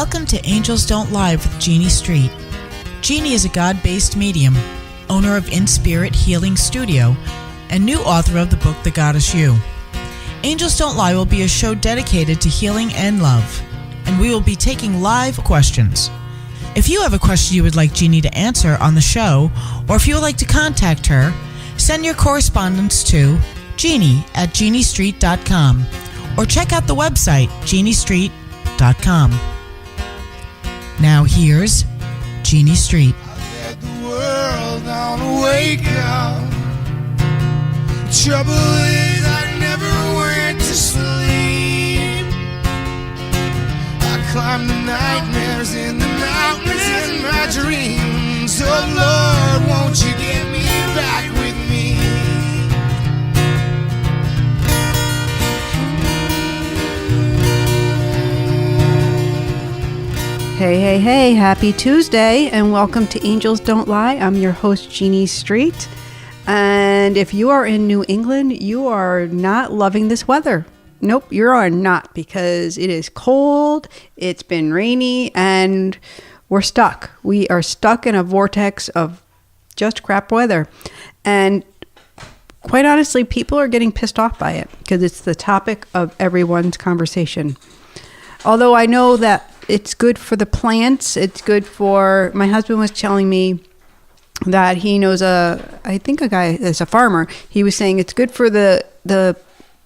Welcome to Angels Don't Lie with Jeanne Street. Jeanne is a God-based medium, owner of In Spirit Healing Studio, and new author of the book The Goddess You. Angels Don't Lie will be a show dedicated to healing and love, and we will be taking live questions. If you have a question you would like Jeanne to answer on the show, or if you would like to contact her, send your correspondence to Jeanne@JeanneStreet.com or check out the website JeanneStreet.com. Now here's Jeanne Street. I let the world on wake up. Trouble is I never went to sleep. I climbed the nightmares in the mountains in my dreams. Oh Lord, won't you get me back with me? Hey, happy Tuesday and welcome to Angels Don't Lie. I'm your host, Jeanne Street. And if you are in New England, you are not loving this weather. Nope, you are not, because it is cold, it's been rainy, and we're stuck. We are stuck in a vortex of just crap weather. And quite honestly, people are getting pissed off by it because it's the topic of everyone's conversation. Although I know that it's good for the plants. It's good for, my husband was telling me that he knows a guy that's a farmer. He was saying it's good for the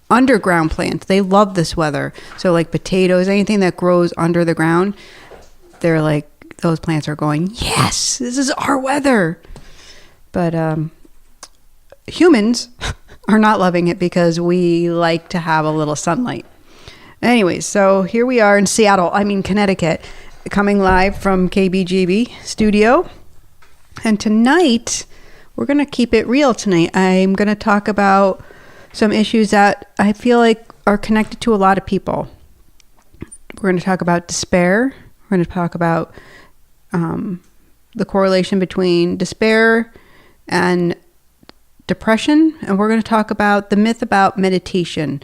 underground plants. They love this weather. So like potatoes, anything that grows under the ground, they're like, those plants are going, yes, this is our weather. But humans are not loving it because we like to have a little sunlight. Anyways, so here we are in Connecticut, coming live from KBGB studio. And tonight, we're going to keep it real tonight. I'm going to talk about some issues that I feel like are connected to a lot of people. We're going to talk about despair. We're going to talk about the correlation between despair and depression. And we're going to talk about the myth about meditation.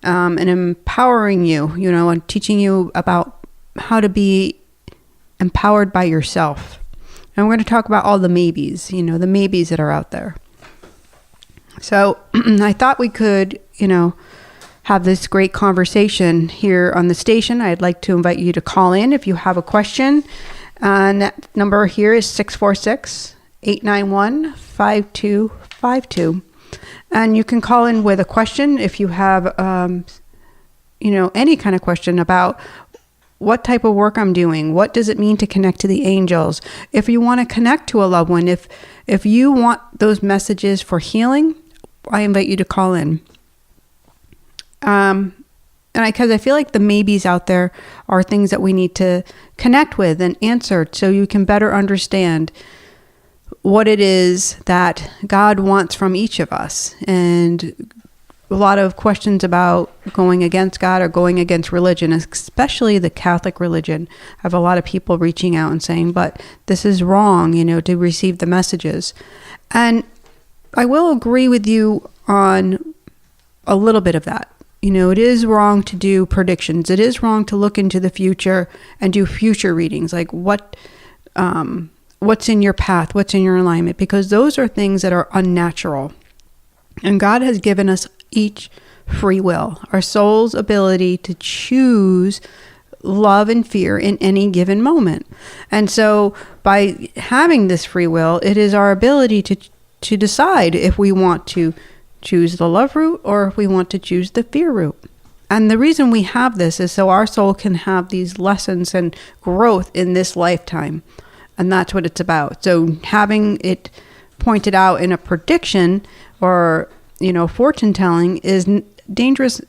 And empowering you, and teaching you about how to be empowered by yourself. And we're going to talk about all the maybes, the maybes that are out there. So I thought we could, have this great conversation here on the station. I'd like to invite you to call in if you have a question. And that number here is 646-891-5252. And you can call in with a question if you have, any kind of question about what type of work I'm doing. What does it mean to connect to the angels? If you want to connect to a loved one, if you want those messages for healing, I invite you to call in. Because I feel like the maybes out there are things that we need to connect with and answer so you can better understand what it is that God wants from each of us. And a lot of questions about going against God or going against religion, especially the Catholic religion. I have a lot of people reaching out and saying, but this is wrong, to receive the messages. And I will agree with you on a little bit of that. It is wrong to do predictions. It is wrong to look into the future and do future readings, like what's in your path, what's in your alignment, because those are things that are unnatural. And God has given us each free will, our soul's ability to choose love and fear in any given moment. And so by having this free will, it is our ability to decide if we want to choose the love route or if we want to choose the fear route. And the reason we have this is so our soul can have these lessons and growth in this lifetime. And that's what it's about. So having it pointed out in a prediction or, fortune telling is dangerous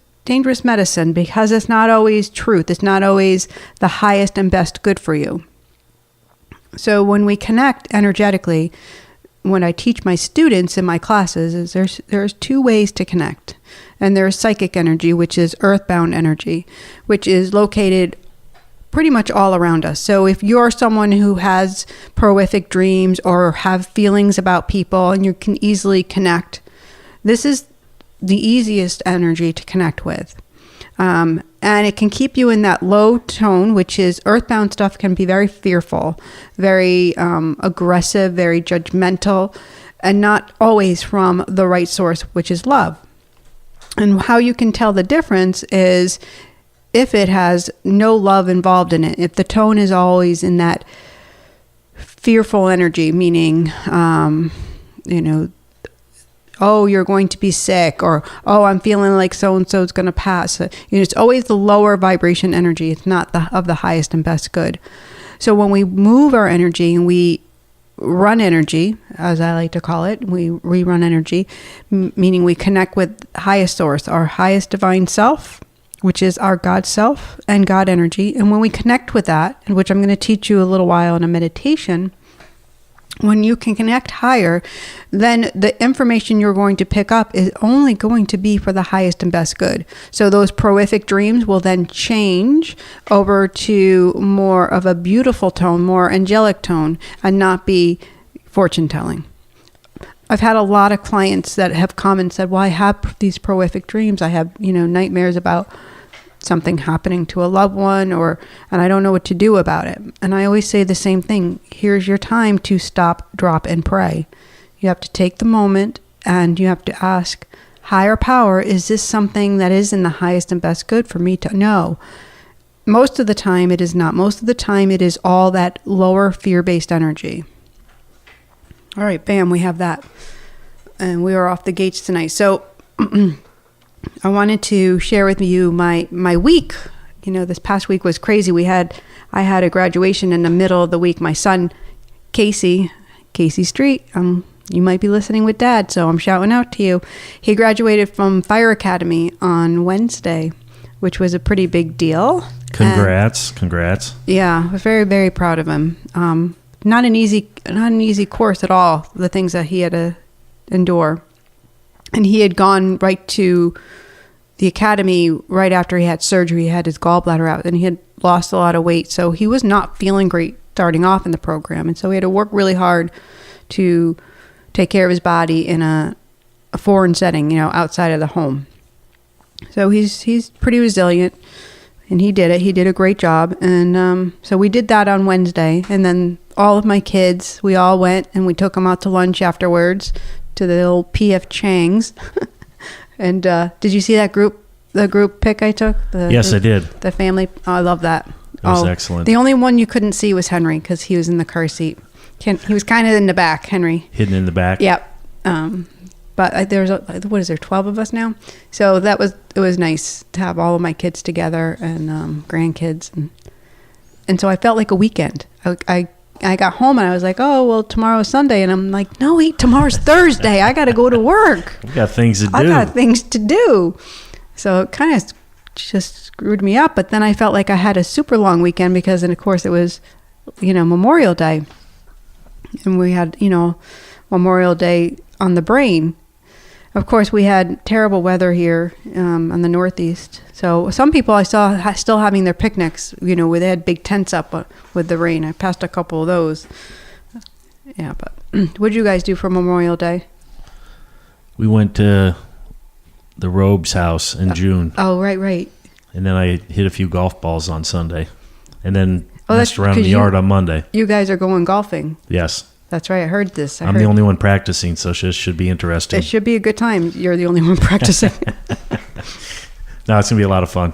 medicine because it's not always truth. It's not always the highest and best good for you. So when we connect energetically, when I teach my students in my classes, is there's two ways to connect. And there's psychic energy, which is earthbound energy, which is located pretty much all around us. So if you're someone who has prolific dreams or have feelings about people and you can easily connect, this is the easiest energy to connect with. And it can keep you in that low tone, which is earthbound stuff can be very fearful, very aggressive, very judgmental, and not always from the right source, which is love. And how you can tell the difference is if it has no love involved in it. If the tone is always in that fearful energy, meaning, oh, you're going to be sick, or, oh, I'm feeling like so-and-so is going to pass. It's always the lower vibration energy. It's not of the highest and best good. So when we move our energy and we run energy, as I like to call it, we rerun energy, meaning we connect with highest source, our highest divine self, which is our God self and God energy. And when we connect with that, and which I'm going to teach you a little while in a meditation, when you can connect higher, then the information you're going to pick up is only going to be for the highest and best good. So those prolific dreams will then change over to more of a beautiful tone, more angelic tone, and not be fortune telling. I've had a lot of clients that have come and said, well, I have these prolific dreams. I have, nightmares about something happening to a loved one, and I don't know what to do about it. And I always say the same thing. Here's your time to stop, drop, and pray. You have to take the moment and you have to ask, higher power, is this something that is in the highest and best good for me to know? Most of the time it is not. Most of the time it is all that lower fear-based energy. All right, bam, we have that. And we are off the gates tonight. So I wanted to share with you my week. This past week was crazy. I had a graduation in the middle of the week. My son, Casey Street, you might be listening with Dad, so I'm shouting out to you. He graduated from Fire Academy on Wednesday, which was a pretty big deal. Congrats. Yeah, I was very, very proud of him. Not an easy course at all, the things that he had to endure. And he had gone right to the academy right after he had surgery. He had his gallbladder out and he had lost a lot of weight. So he was not feeling great starting off in the program. And so he had to work really hard to take care of his body in a foreign setting, outside of the home. So he's pretty resilient and he did it. He did a great job. And so we did that on Wednesday. And then all of my kids, we all went and we took them out to lunch afterwards to the old P.F. Chang's. And did you see the group pic I took? Yes, I did. The family. Oh, I love that. It was excellent. The only one you couldn't see was Henry because he was in the car seat. He was kind of in the back, Henry. Hidden in the back? Yep. But there's, 12 of us now? So it was nice to have all of my kids together and grandkids. And so I felt like a weekend. I got home and I was like, oh, well, tomorrow's Sunday. And I'm like, no, wait, tomorrow's Thursday. I got to go to work. We got things to do. I got things to do. So it kind of just screwed me up. But then I felt like I had a super long weekend because, and of course, it was, Memorial Day. And we had, Memorial Day on the brain. Of course, we had terrible weather here on the Northeast. So some people I saw still having their picnics, where they had big tents up with the rain. I passed a couple of those. Yeah, but what did you guys do for Memorial Day? We went to the Robe's house in June. Oh, right. And then I hit a few golf balls on Sunday. And then messed around in the yard on Monday. You guys are going golfing. Yes. That's right. I heard this. I'm the only one practicing, so this should be interesting. It should be a good time. You're the only one practicing. No, it's going to be a lot of fun.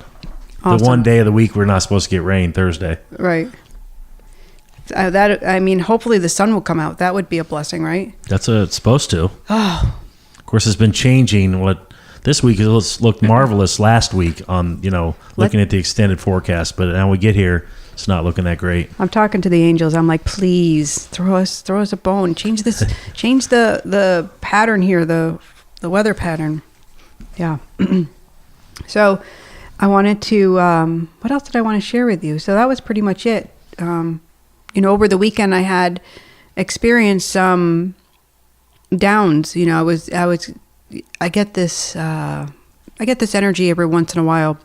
Awesome. The one day of the week we're not supposed to get rain, Thursday. Right. Hopefully the sun will come out. That would be a blessing, right? That's what it's supposed to. Oh. Of course, it's been changing. This week it looked marvelous last week on, looking at the extended forecast. But now we get here, it's not looking that great. I'm talking to the angels. I'm like, please throw us a bone. Change the pattern here, the weather pattern. Yeah. So I wanted to, what else did I want to share with you? So that was pretty much it. Over the weekend I had experienced some downs. I get this energy every once in a while,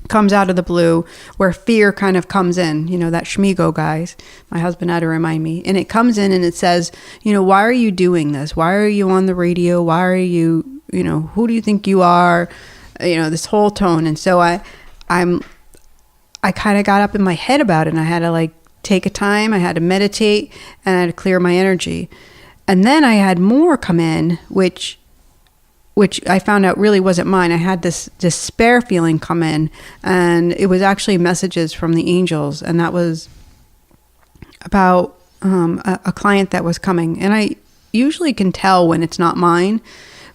comes out of the blue, where fear kind of comes in, that Schmigo guys. My husband had to remind me. And it comes in and it says, why are you doing this? Why are you on the radio? Why are you, who do you think you are? this whole tone. And so I kind of got up in my head about it, and I had to like take a time, I had to meditate, and I had to clear my energy. And then I had more come in, which I found out really wasn't mine. I had this despair feeling come in, and it was actually messages from the angels, and that was about a client that was coming. And I usually can tell when it's not mine,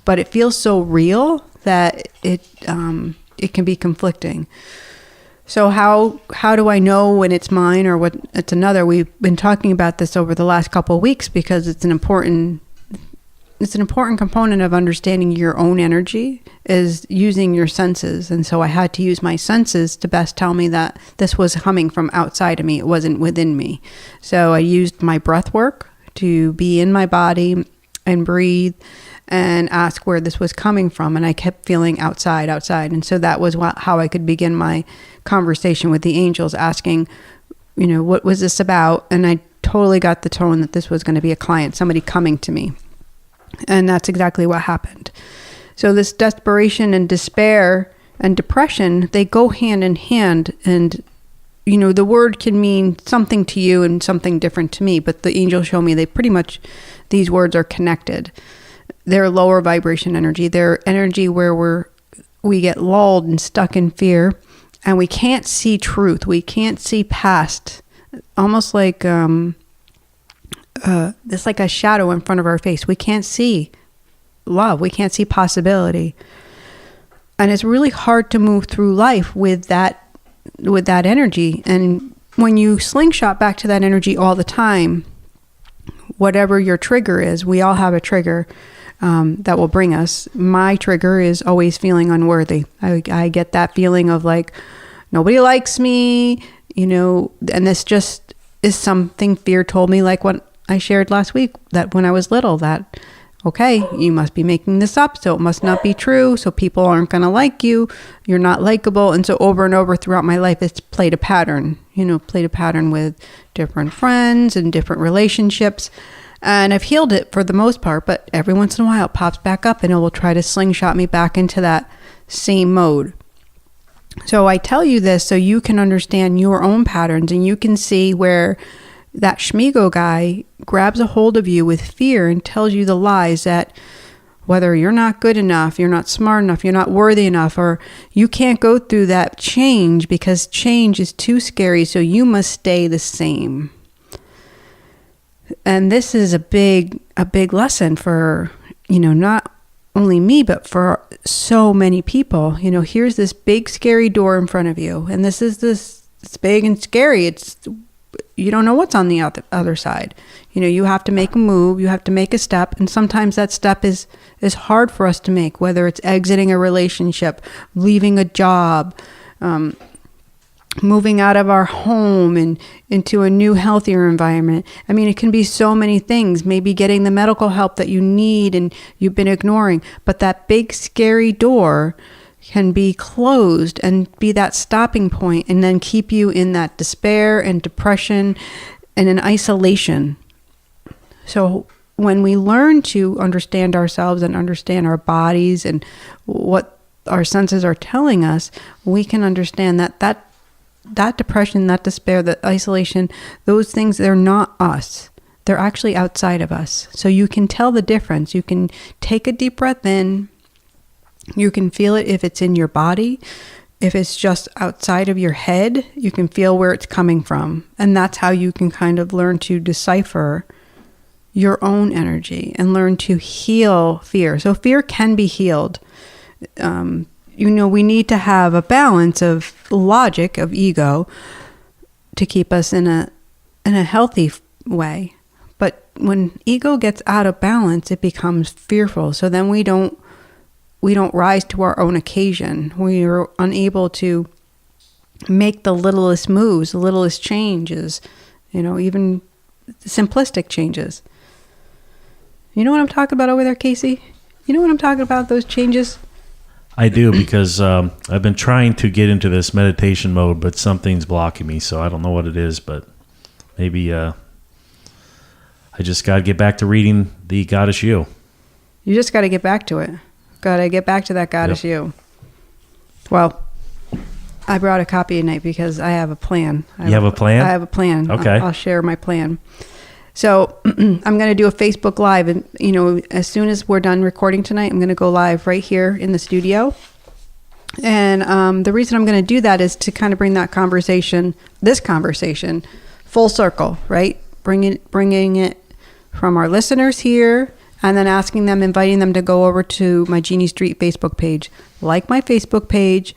but it feels so real that it can be conflicting. So how do I know when it's mine or what it's another? We've been talking about this over the last couple of weeks because it's an important component of understanding your own energy is using your senses. And so I had to use my senses to best tell me that this was coming from outside of me. It wasn't within me. So I used my breath work to be in my body and breathe and ask where this was coming from. And I kept feeling outside. And so that was how I could begin my conversation with the angels, asking, what was this about? And I totally got the tone that this was going to be a client, somebody coming to me. And that's exactly what happened. So this desperation and despair and depression, they go hand in hand. And, the word can mean something to you and something different to me. But the angels show me these words are connected. They're lower vibration energy. They're energy where we get lulled and stuck in fear. And we can't see truth. We can't see past. Almost like... it's like a shadow in front of our face. We can't see love. We can't see possibility. And it's really hard to move through life with that energy. And when you slingshot back to that energy all the time, whatever your trigger is, we all have a trigger that will bring us. My trigger is always feeling unworthy. I get that feeling of like, nobody likes me, and this just is something fear told me, like what I shared last week, that when I was little, that, okay, you must be making this up, so it must not be true, so people aren't going to like you, you're not likable. And so over and over throughout my life, it's played a pattern with different friends and different relationships. And I've healed it for the most part, but every once in a while it pops back up and it will try to slingshot me back into that same mode. So I tell you this so you can understand your own patterns, and you can see where that Schmigo guy grabs a hold of you with fear and tells you the lies that whether you're not good enough, you're not smart enough, you're not worthy enough, or you can't go through that change because change is too scary, so you must stay the same. And this is a big lesson for, not only me, but for so many people. Here's this big scary door in front of you, and it's big and scary. You don't know what's on the other side. You have to make a move, you have to make a step, and sometimes that step is hard for us to make, whether it's exiting a relationship, leaving a job, moving out of our home and into a new, healthier environment. I mean, it can be so many things, maybe getting the medical help that you need and you've been ignoring, but that big scary door can be closed and be that stopping point, and then keep you in that despair and depression and in isolation. So when we learn to understand ourselves and understand our bodies and what our senses are telling us, we can understand that depression, that despair, that isolation, those things, they're not us. They're actually outside of us. So you can tell the difference. You can take a deep breath in. You can feel it if it's in your body. If it's just outside of your head, you can feel where it's coming from. And that's how you can kind of learn to decipher your own energy and learn to heal fear. So fear can be healed. We need to have a balance of logic, of ego, to keep us in a healthy way. But when ego gets out of balance, it becomes fearful. So then we don't rise to our own occasion. We are unable to make the littlest moves, the littlest changes, even simplistic changes. You know what I'm talking about over there, Casey? You know what I'm talking about, those changes? I do, because I've been trying to get into this meditation mode, but something's blocking me, so I don't know what it is, but maybe I just got to get back to reading The Goddess You. You just got to get back to it. Got to get back to that Goddess You. Well, I brought a copy tonight because I have a plan. You have a plan? I have a plan. Okay. I'll share my plan. So I'm going to do a Facebook Live. And, as soon as we're done recording tonight, I'm going to go live right here in the studio. And the reason I'm going to do that is to kind of bring this conversation, full circle, right? Bringing it from our listeners here, and then inviting them to go over to my Jeanne Street Facebook page, like my Facebook page.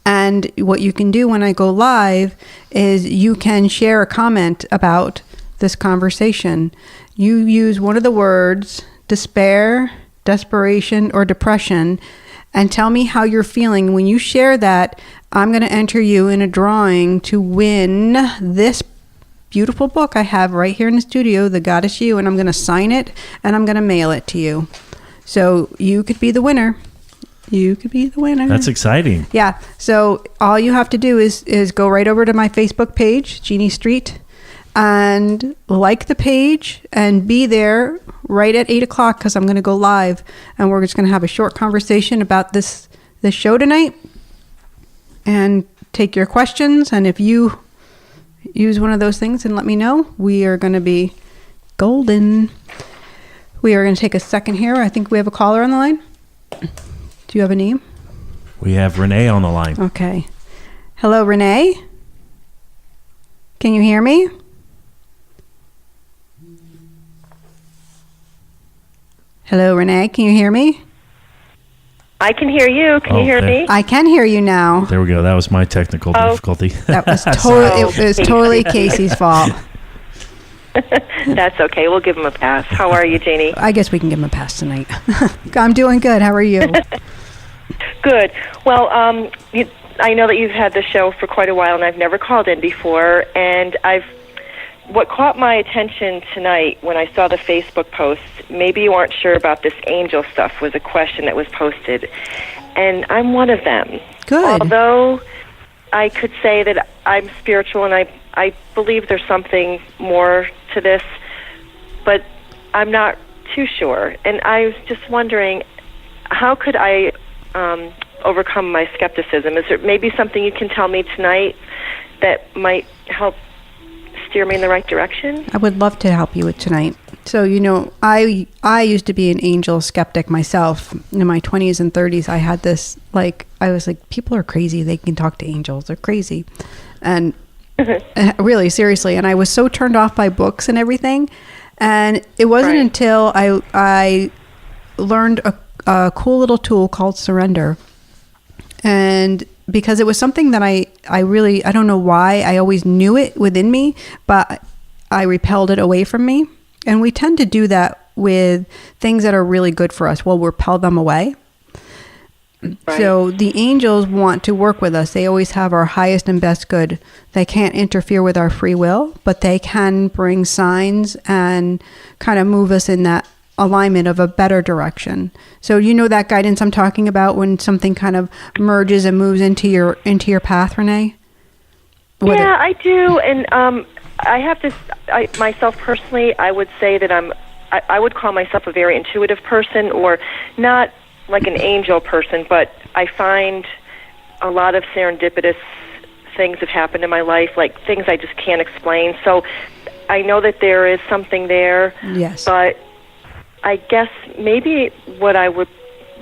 And what you can do when I go live is you can share a comment about this conversation. You use one of the words, despair, desperation, or depression, and tell me how you're feeling. When you share that, I'm going to enter you in a drawing to win this beautiful book I have right here in the studio, The Goddess You, and I'm going to sign it and I'm going to mail it to you. So you could be the winner. You could be the winner. That's exciting. Yeah. So all you have to do is go right over to my Facebook page, Jeanne Street, and like the page and be there right at 8 o'clock because I'm going to go live and we're just going to have a short conversation about this show tonight and take your questions. And if you use one of those things and let me know, we are going to be golden. We are going to take a second here. I think we have a caller on the line. Do you have a name? We have Renee on the line. Okay. Hello, Renee. Can you hear me? Hello, Renee. Can you hear me? I can hear you. Can you hear me? I can hear you now. There we go. That was my technical difficulty. That was totally Casey's fault. That's okay. We'll give him a pass. How are you, Jeannie? I guess we can give him a pass tonight. I'm doing good. How are you? Good. Well, I know that you've had the show for quite a while, and I've never called in before. And what caught my attention tonight when I saw the Facebook post, maybe you aren't sure about this angel stuff, was a question that was posted. And I'm one of them. Good. Although I could say that I'm spiritual and I believe there's something more to this, but I'm not too sure. And I was just wondering, how could I overcome my skepticism? Is there maybe something you can tell me tonight that might help steer me in the right direction? I would love to help you with tonight. So, I used to be an angel skeptic myself. In my 20s and 30s, I had this, I was like, people are crazy. They can talk to angels. They're crazy. And really, seriously. And I was so turned off by books and everything. And it wasn't until I learned a cool little tool called surrender. And because it was something that I don't know why, I always knew it within me, but I repelled it away from me. And we tend to do that with things that are really good for us. We'll repel them away. Right. So the angels want to work with us. They always have our highest and best good. They can't interfere with our free will, but they can bring signs and kind of move us in that alignment of a better direction. So that guidance I'm talking about when something kind of merges and moves into your path, Renee? I do. And I have to, myself personally, I would say that I would call myself a very intuitive person, or not like an angel person, but I find a lot of serendipitous things have happened in my life, like things I just can't explain. So I know that there is something there. Yes. But I guess maybe what I would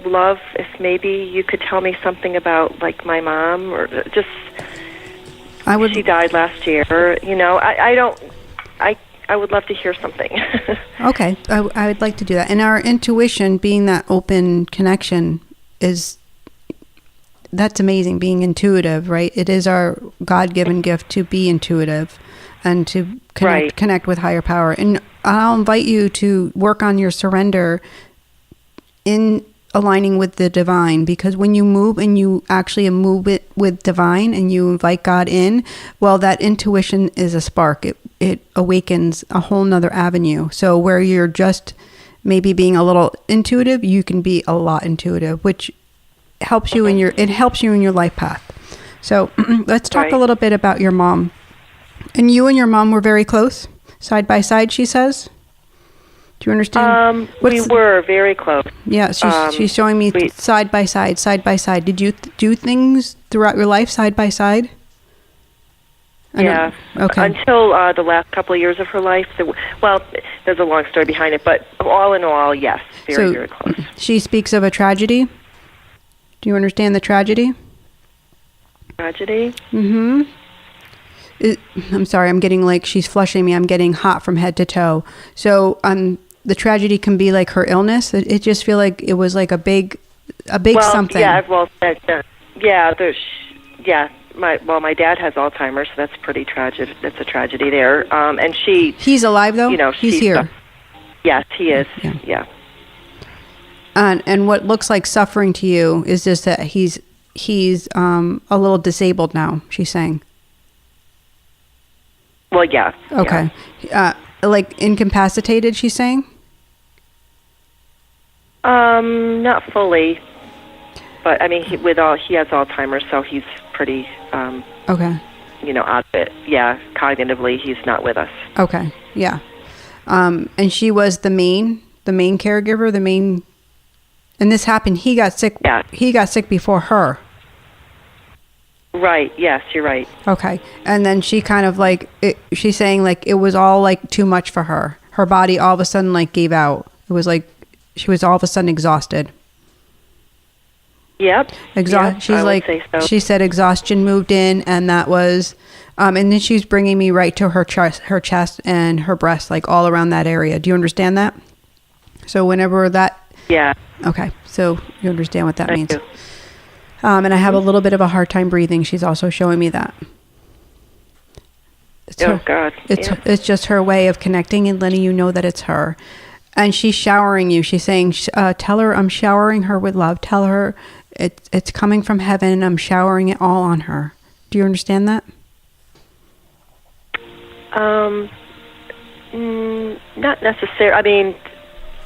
love if maybe you could tell me something about like my mom, or just she died last year. I would love to hear something. Okay, I would like to do that. And our intuition, being that open connection, that's amazing. Being intuitive, right? It is our God-given gift to be intuitive and to connect with higher power. And I'll invite you to work on your surrender in aligning with the divine, because when you move and you actually move it with divine and you invite God in, well, that intuition is a spark. It awakens a whole nother avenue. So where you're just maybe being a little intuitive, you can be a lot intuitive, which helps you in your life path. So let's talk a little bit about your mom. And you and your mom were very close, side by side, she says? Do you understand? We were very close. Yeah, she's showing me side by side. Did you do things throughout your life side by side? Yeah. Okay. Until the last couple of years of her life. There's a long story behind it, but all in all, yes, very close. She speaks of a tragedy. Do you understand the tragedy? Tragedy? Mm-hmm. I'm sorry, I'm getting she's flushing me. I'm getting hot from head to toe. So the tragedy can be like her illness. It just feel like it was like a big something. Yeah, my dad has Alzheimer's, so that's pretty tragic. That's a tragedy there. And he's alive though. He's here. Yes, he is. Yeah. And what looks like suffering to you is just that he's a little disabled now. She's saying. Well, yeah. Okay. Yeah. Like incapacitated, she's saying? Not fully. But I mean, he has Alzheimer's, so he's pretty okay. Out of it. Yeah, cognitively he's not with us. Okay. Yeah. And she was the main caregiver, and this happened, he got sick. Yeah. He got sick before her. Right. Yes, you're right. Okay. And then she kind of she's saying it was all too much for her. Her body all of a sudden gave out. It was she was all of a sudden exhausted. Yep. She's I would say so. She said exhaustion moved in, and that was, and then she's bringing me right to her chest and her breast, all around that area. Do you understand that? So whenever that. Yeah. Okay. So you understand what that means. You. And I have a little bit of a hard time breathing. She's also showing me that. God. It's just her way of connecting and letting you know that it's her. And she's showering you. She's saying, tell her I'm showering her with love. Tell her it's coming from heaven and I'm showering it all on her. Do you understand that? Not necessarily. I mean,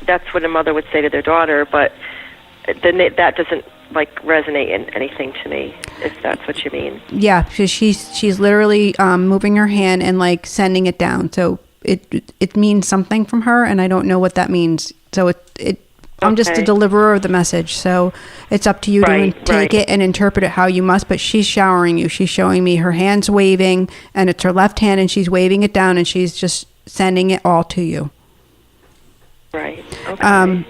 that's what a mother would say to their daughter, but then that doesn't resonate in anything to me, if that's what you mean. Yeah, she's literally moving her hand and sending it down. So it means something from her, and I don't know what that means. So I'm just a deliverer of the message. So it's up to you to take it and interpret it how you must. But she's showering you. She's showing me her hands waving, and it's her left hand, and she's waving it down, and she's just sending it all to you. Right. Okay.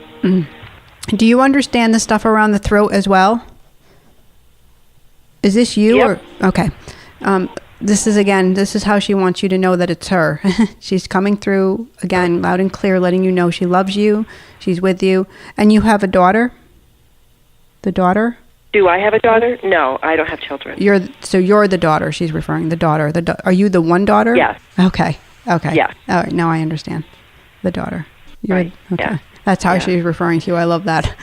Do you understand the stuff around the throat as well? Is this you? Yep. Or okay. This is how she wants you to know that it's her. She's coming through again, loud and clear, letting you know she loves you. She's with you. And you have a daughter? The daughter? Do I have a daughter? No, I don't have children. You're the daughter. She's referring the daughter. Are you the one daughter? Yes. Okay. Yeah. All right. Now I understand. The daughter. Right. Okay. Yeah. That's how she's referring to you. I love that.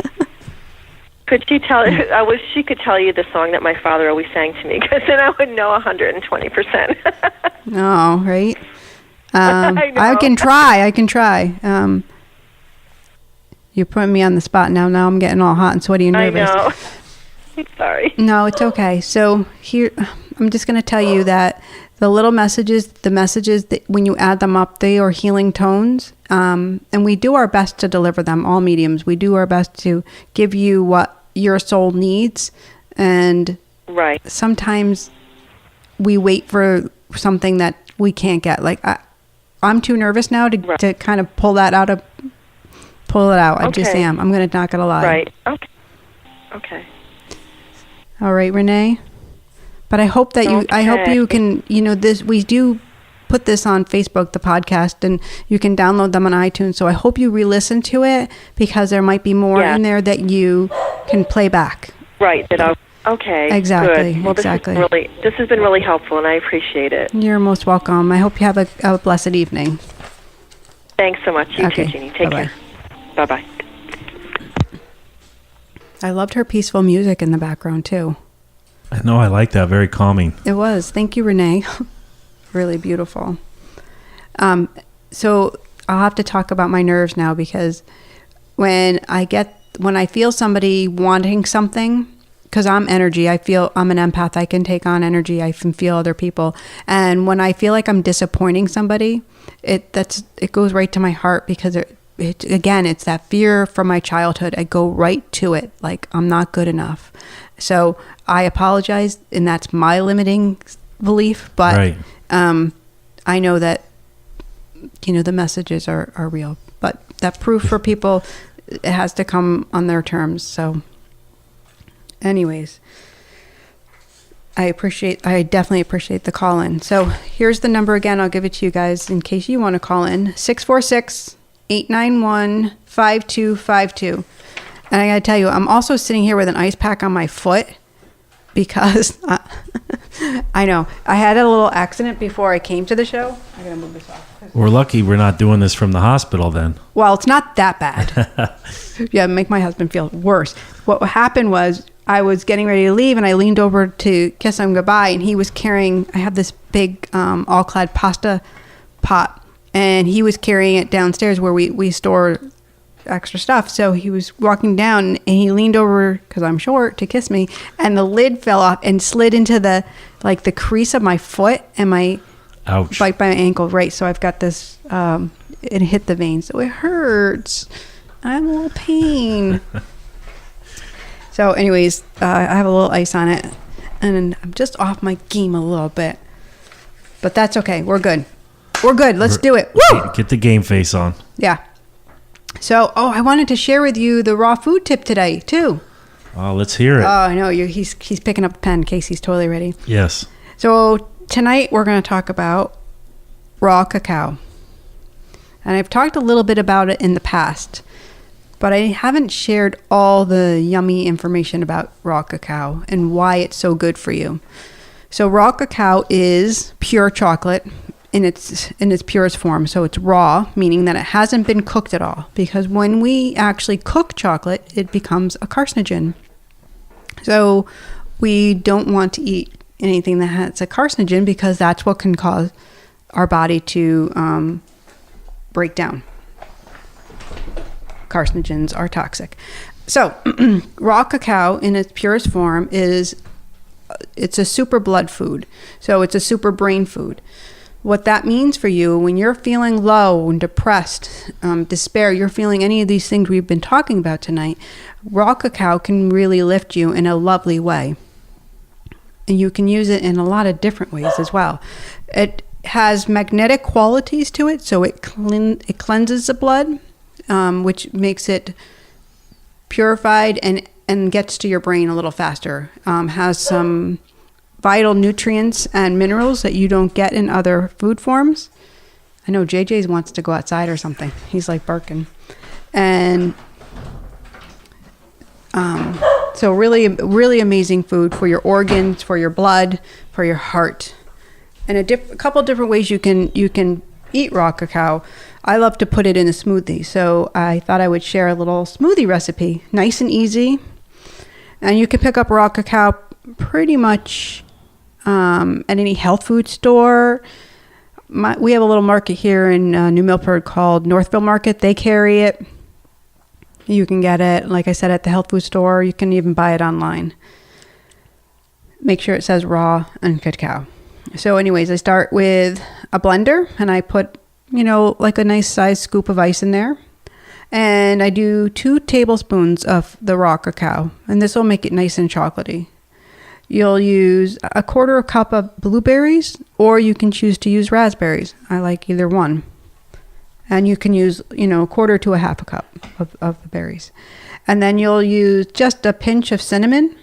Could she tell? I wish she could tell you the song that my father always sang to me, because then I would know 120%. Oh, right. I can try. You're putting me on the spot now. Now I'm getting all hot and sweaty and nervous. I know. I'm sorry. No, it's okay. So here, I'm just going to tell you that the little messages, that when you add them up, they are healing tones. And we do our best to deliver them, all mediums. We do our best to give you what your soul needs. And sometimes we wait for something that we can't get. I'm too nervous now to kind of pull it out. I just am. I'm going to not going to lie. Right. Okay. All right, Renee. But I hope that I hope you can, this, we do put this on Facebook, the podcast, and you can download them on iTunes. So I hope you re-listen to it, because there might be more in there that you can play back. Right. Okay. Exactly. Good. Well, exactly. This has been really helpful, and I appreciate it. You're most welcome. I hope you have a blessed evening. Thanks so much. You too, Jeannie. Take care. Bye-bye. I loved her peaceful music in the background, too. I know, I like that. Very calming. It was. Thank you, Renee. Really beautiful. So I'll have to talk about my nerves now, because when I feel somebody wanting something, because I'm energy, I'm an empath. I can take on energy. I can feel other people. And when I feel like I'm disappointing somebody, it goes right to my heart, because it's that fear from my childhood. I go right to it. Like, I'm not good enough. So I apologize, and that's my limiting belief. But Right. I know that, the messages are real. But that proof for people, it has to come on their terms. So anyways, I definitely appreciate the call in. So here's the number again. I'll give it to you guys in case you want to call in. 646-891-5252. And I got to tell you, I'm also sitting here with an ice pack on my foot because I know I had a little accident before I came to the show. I got to move this off. We're lucky we're not doing this from the hospital then. Well, it's not that bad. Yeah, make my husband feel worse. What happened was I was getting ready to leave, and I leaned over to kiss him goodbye, and he was carrying, I have this big all-clad pasta pot, and he was carrying it downstairs where we store extra stuff. So he was walking down, and he leaned over, because I'm short, to kiss me, and the lid fell off and slid into the crease of my foot, and my Ouch. by my ankle, right? So I've got this, it hit the vein, so it hurts. I'm a little pain. So anyways, I have a little ice on it, and I'm just off my game a little bit, but that's okay. We're good. Let's do it. Woo! Get the game face on. Yeah. So, I wanted to share with you the raw food tip today too. Oh, let's hear it. Oh, I know he's picking up a pen. Casey's totally ready. Yes. So tonight we're going to talk about raw cacao. And I've talked a little bit about it in the past, but I haven't shared all the yummy information about raw cacao and why it's so good for you. So raw cacao is pure chocolate in its purest form. So it's raw, meaning that it hasn't been cooked at all, because when we actually cook chocolate, it becomes a carcinogen. So we don't want to eat anything that has a carcinogen, because that's what can cause our body to break down. Carcinogens are toxic. So raw cacao in its purest form it's a super blood food. So it's a super brain food. What that means for you when you're feeling low and depressed, despair, you're feeling any of these things we've been talking about tonight, raw cacao can really lift you in a lovely way. And you can use it in a lot of different ways as well. It has magnetic qualities to it, so it cleanses the blood, which makes it purified and gets to your brain a little faster. Has some vital nutrients and minerals that you don't get in other food forms. I know JJ wants to go outside or something. He's like barking. And so really, really amazing food for your organs, for your blood, for your heart. And a couple different ways you can eat raw cacao. I love to put it in a smoothie. So I thought I would share a little smoothie recipe. Nice and easy. And you can pick up raw cacao pretty much at any health food store. We have a little market here in New Milford called Northville Market. They carry it. You can get it, like I said, at the health food store. You can even buy it online. Make sure it says raw and cacao. So anyways, I start with a blender, and I put, like a nice size scoop of ice in there. And I do 2 tablespoons of the raw cacao, and this will make it nice and chocolatey. You'll use a 1/4 cup of blueberries, or you can choose to use raspberries. I like either one. And you can use, 1/4 to 1/2 cup of the berries. And then you'll use just a pinch of cinnamon.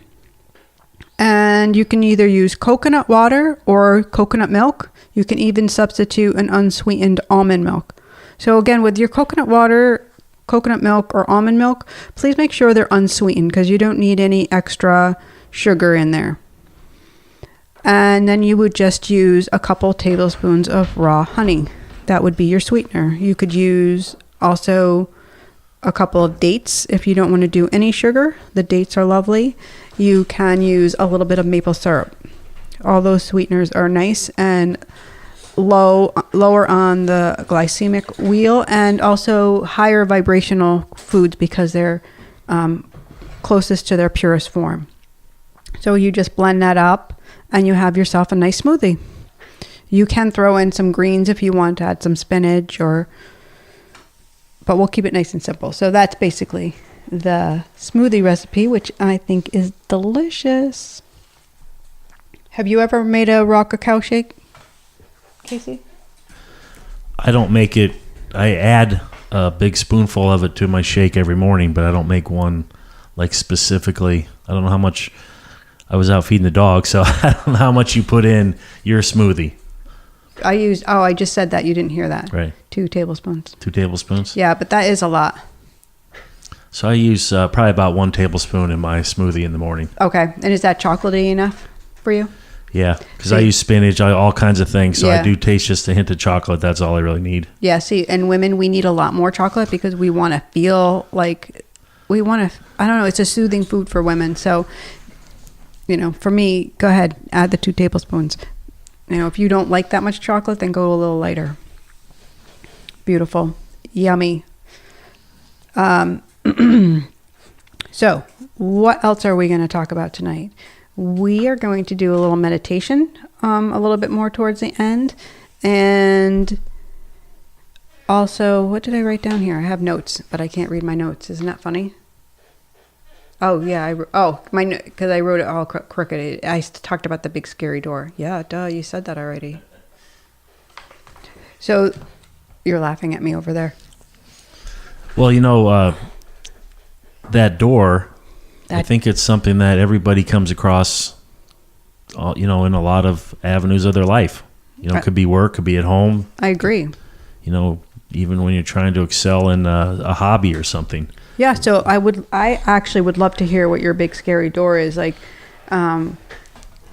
And you can either use coconut water or coconut milk. You can even substitute an unsweetened almond milk. So again, with your coconut water, coconut milk, or almond milk, please make sure they're unsweetened, because you don't need any extra sugar in there. And then you would just use a couple tablespoons of raw honey. That would be your sweetener. You could use also a couple of dates if you don't want to do any sugar. The dates are lovely. You can use a little bit of maple syrup. All those sweeteners are nice and lower on the glycemic wheel, and also higher vibrational foods because they're closest to their purest form. So you just blend that up and you have yourself a nice smoothie. You can throw in some greens if you want to add some spinach or but we'll keep it nice and simple. So that's basically the smoothie recipe, which I think is delicious. Have you ever made a raw cacao shake, Casey? I don't make it. I add a big spoonful of it to my shake every morning, but I don't make one like specifically. I don't know how much. I was out feeding the dog, so I don't know how much you put in your smoothie. I just said that. You didn't hear that. Right. 2 tablespoons. 2 tablespoons? Yeah, but that is a lot. So I use probably about 1 tablespoon in my smoothie in the morning. Okay. And is that chocolatey enough for you? Yeah, because I use spinach, all kinds of things. So Yeah. I do taste just a hint of chocolate. That's all I really need. Yeah, see, and women, we need a lot more chocolate because we want to feel like I don't know, it's a soothing food for women. So, for me, go ahead, add the 2 tablespoons. If you don't like that much chocolate, then go a little lighter. Beautiful. Yummy. So, what else are we going to talk about tonight? We are going to do a little meditation, a little bit more towards the end. And also, what did I write down here? I have notes, but I can't read my notes. Isn't that funny? Oh, yeah. Because I wrote it all crooked. I talked about the big scary door. Yeah, duh, you said that already. So, you're laughing at me over there. Well, that door, I think it's something that everybody comes across, in a lot of avenues of their life. It could be work, could be at home. I agree. Even when you're trying to excel in a hobby or something. Yeah, so I actually would love to hear what your big scary door is like,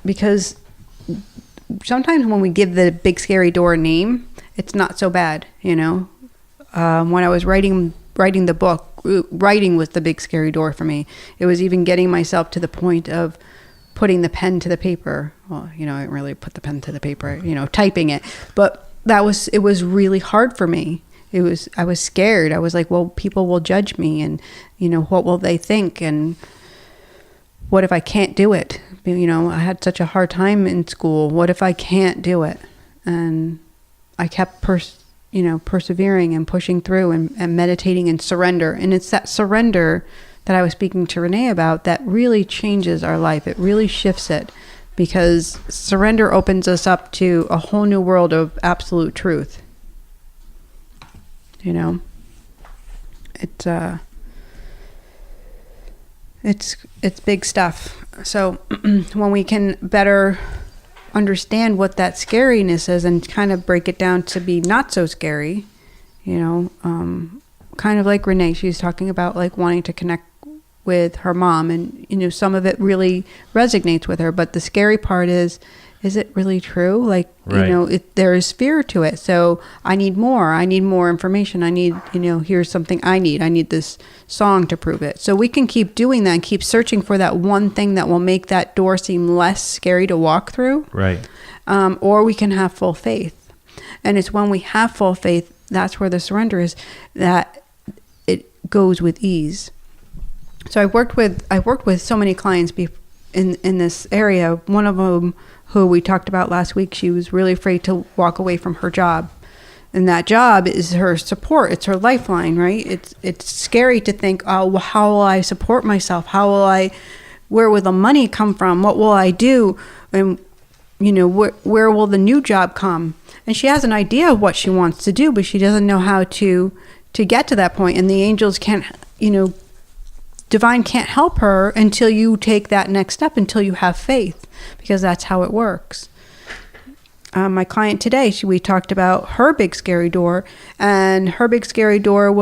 because sometimes when we give the big scary door a name, it's not so bad, When I was writing the book, writing was the big scary door for me. It was even getting myself to the point of putting the pen to the paper. Well, I didn't really put the pen to the paper, typing it, but it was really hard for me. I was scared. I was like, well, people will judge me and, what will they think? And what if I can't do it? I had such a hard time in school. What if I can't do it? And I kept persevering and pushing through and meditating and surrender. And it's that surrender that I was speaking to Renee about that really changes our life. It really shifts it because surrender opens us up to a whole new world of absolute truth. It's big stuff. So when we can better understand what that scariness is and kind of break it down to be not so scary, kind of like Renee, she's talking about like wanting to connect with her mom and, some of it really resonates with her, but the scary part is it really true? Like, right. There is fear to it. So I need more information. I need, here's something I need this song to prove it. So we can keep doing that and keep searching for that one thing that will make that door seem less scary to walk through. Right. Or we can have full faith. And it's when we have full faith, that's where the surrender is, that it goes with ease. So I worked with so many clients in this area. One of them, who we talked about last week, she was really afraid to walk away from her job. And that job is her support. It's her lifeline, right? It's scary to think, oh, well, how will I support myself? Where will the money come from? What will I do? And, where will the new job come? And she has an idea of what she wants to do, but she doesn't know how to get to that point. And the angels can't, divine can't help her until you take that next step, until you have faith, because that's how it works. My client today, we talked about her big scary door, and her big scary door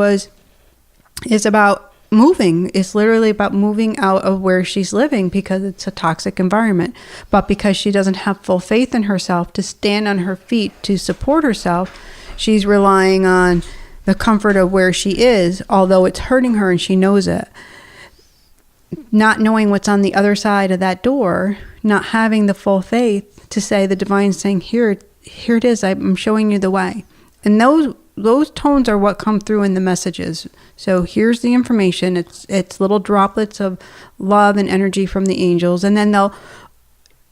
is about moving. It's literally about moving out of where she's living because it's a toxic environment. But because she doesn't have full faith in herself to stand on her feet to support herself, she's relying on the comfort of where she is, although it's hurting her and she knows it. Not knowing what's on the other side of that door, not having the full faith to say the divine saying, here it is, I'm showing you the way. And those tones are what come through in the messages. So here's the information. It's little droplets of love and energy from the angels. And then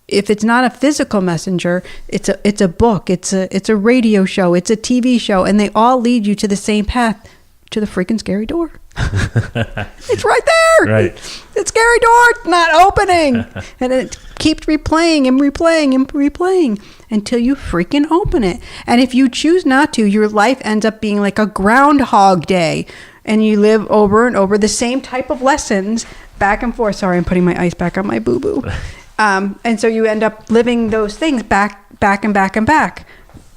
if it's not a physical messenger, it's a book, it's a radio show, it's a TV show, and they all lead you to the same path, to the freaking scary door. It's right there. Right. The scary door not opening. And it keeps replaying and replaying and replaying until you freaking open it. And if you choose not to, your life ends up being like a Groundhog Day. And you live over and over the same type of lessons back and forth. Sorry, I'm putting my ice back on my boo-boo. And so you end up living those things back and back and back.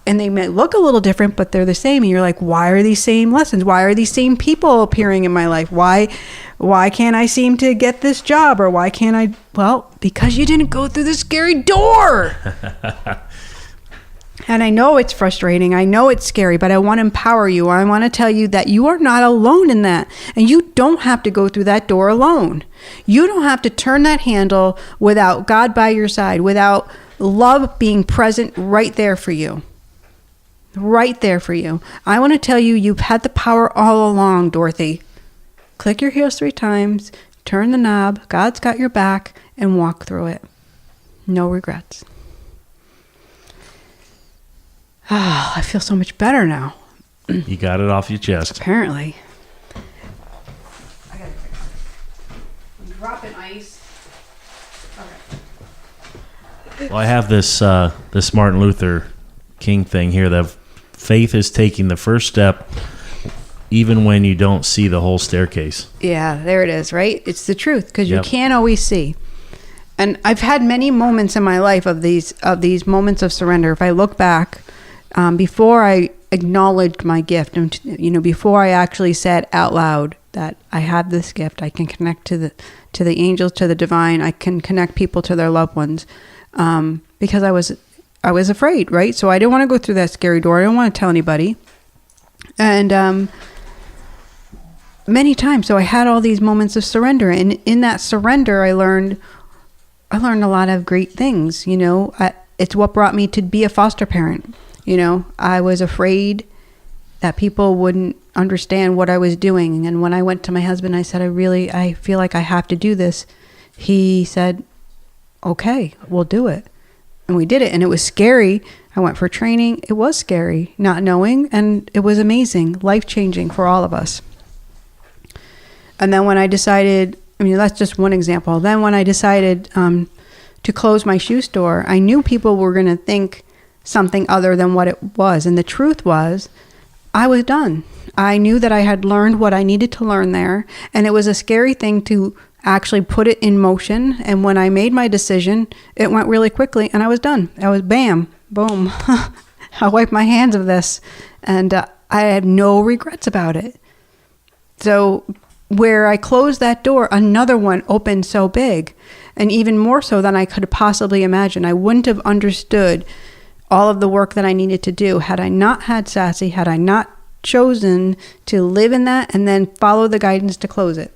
And they may look a little different, but they're the same. And you're like, why are these same lessons? Why are these same people appearing in my life? Why can't I seem to get this job? Or why can't I? Well, because you didn't go through the scary door. And I know it's frustrating. I know it's scary, but I want to empower you. I want to tell you that you are not alone in that. And you don't have to go through that door alone. You don't have to turn that handle without God by your side, without love being present right there for you. Right there for you. I want to tell you, you've had the power all along, Dorothy. Click your heels 3 times, turn the knob, God's got your back, and walk through it. No regrets. Ah, I feel so much better now. You got it off your chest. Apparently. I gotta fix it. I'm dropping ice. Okay. Well, I have this Martin Luther King thing here that faith is taking the first step even when you don't see the whole staircase. Yeah, there it is, right? It's the truth, because Yep. you can't always see. And I've had many moments in my life of these moments of surrender. If I look back, before I acknowledged my gift, and before I actually said out loud that I have this gift, I can connect to the angels, to the divine. I can connect people to their loved ones, because I was afraid, right? So I didn't want to go through that scary door. I didn't want to tell anybody. And many times, so I had all these moments of surrender, and in that surrender, I learned a lot of great things. It's what brought me to be a foster parent. I was afraid that people wouldn't understand what I was doing. And when I went to my husband, I said, I feel like I have to do this. He said, okay, we'll do it. And we did it. And it was scary. I went for training. It was scary, not knowing. And it was amazing, life-changing for all of us. And then when I decided, that's just one example. Then when I decided to close my shoe store, I knew people were going to think something other than what it was. And the truth was, I was done. I knew that I had learned what I needed to learn there. And it was a scary thing to actually put it in motion. And when I made my decision, it went really quickly and I was done. I was bam, boom. I wiped my hands of this, and I had no regrets about it. So where I closed that door, another one opened so big, and even more so than I could possibly imagine. I wouldn't have understood all of the work that I needed to do had I not had Sassy, had I not chosen to live in that and then follow the guidance to close it